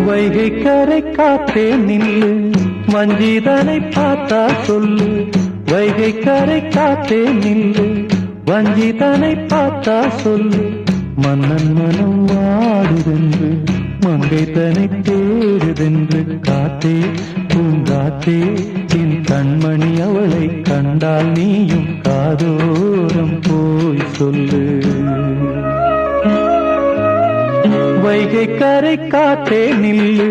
வைகை கரை காத்தே நில்லு, வஞ்சிதனை பார்த்தா சொல்லு. வைகை கரை காத்தே நில்லு, வஞ்சிதனை பார்த்தா சொல்லு. மன்னன் மனம் வாடுதென்று, மங்கை தனை தேடுதென்று. காத்தே பூங்காத்தே, என் கண்மணி அவளை கண்டால் நீயும் காதோரம் போய் சொல்லு. வைகை கரை காத்தே நில்லு,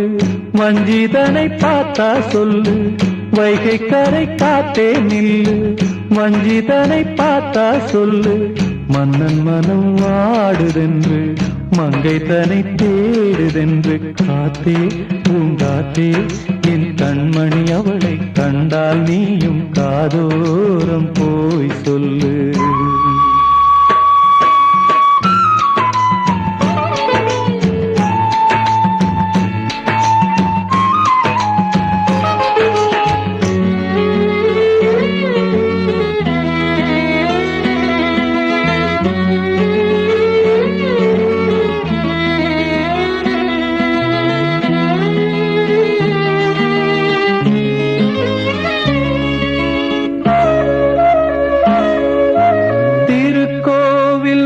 வஞ்சிதனை பார்த்தா சொல்லு. வைகை கரை காத்தே நில்லு, வஞ்சிதனை பார்த்தா சொல்லு. மன்னன் மனம் வாடுதென்று, மங்கை தனை தேடுதென்று. காத்தே பூங்காத்தே, என் கண்மணி அவளை கண்டால் நீயும் காதோரம் போய் சொல்லு.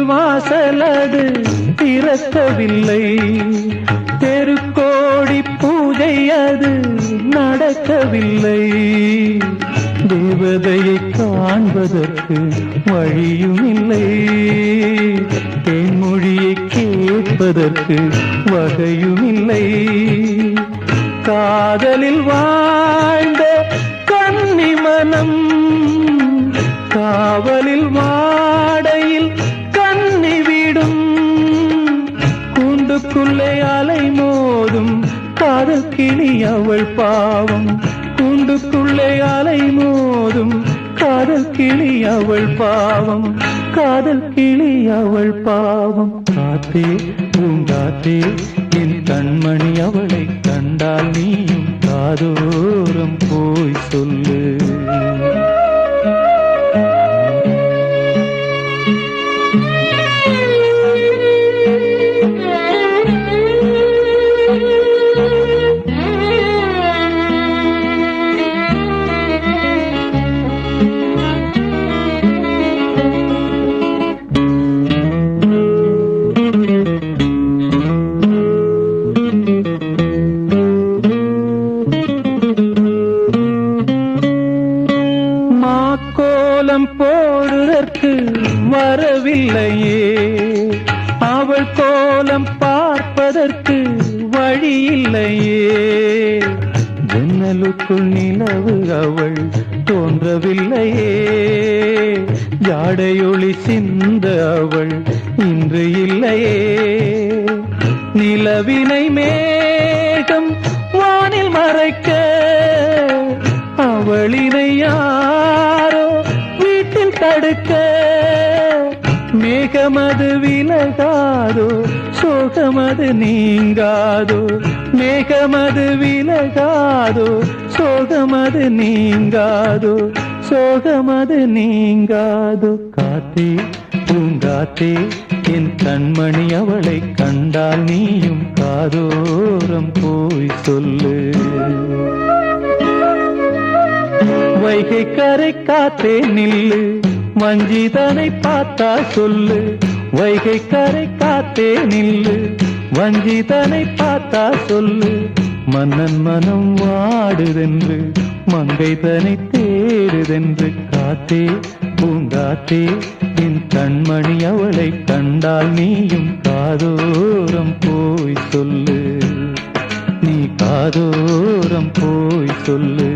வாசலது திறக்கவில்லை, தெருக்கோடி பூஜை அது நடக்கவில்லை. தேவதையை காண்பதற்கு வழியும் இல்லை, தேன்மொழியை கேட்பதற்கு வகையும் இல்லை. காதலில் வாழ்ந்த கன்னி மனம் காவலில் வாடையில் கூண்டுக்குள்ளே அலை மோதும் காதல் கிளி அவள் பாவம். கூண்டுக்குள்ளே அலை மோதும் காதல் கிளி அவள் பாவம். காதல் கிளி அவள் பாவம். காத்தே பூங்காத்தே, என் கண்மணி அவளை கண்டால் நீயும் காதோரம் போய் சொல்லு. கோலம் போடுவதற்கு வரவில்லையே, அவள் கோலம் பார்ப்பதற்கு வழி இல்லையே. ஜன்னலுக்குள் நிலவு அவள் தோன்றவில்லையே, ஜாடையொளி சிந்த அவள் இன்று இல்லையே. நிலவினை மேகம் வானில் மறைக்க, அவளினை யாரோ வீட்டில் தடுக்க. மேகமது விலகாதோ, சோகமது நீங்காதோ. மேகமது விலகாதோ, சோகமது நீங்காதோ. சோகமது நீங்காதோ. காத்தே பூங்காத்தே, என் கண்மணி அவளை கண்டால் நீயும் காதோரம் போய் சொல்லு. வைகை கரை காத்தே நில்லு, வஞ்சிதனை பார்த்தா சொல்லு. வைகை கரை காத்தே நில்லு, வஞ்சிதனை பார்த்தா சொல்லு. மன்னன் மனம் வாடுதென்று, மங்கை தனை தேடுதென்று. காத்தே பூங்காத்தே, என் கண்மணி அவளை கண்டால் நீயும் காதோரம் போய் சொல்லு. நீ காதோரம் போய் சொல்லு,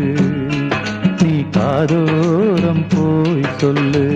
நீ காதோரம் போய் சொல்லு.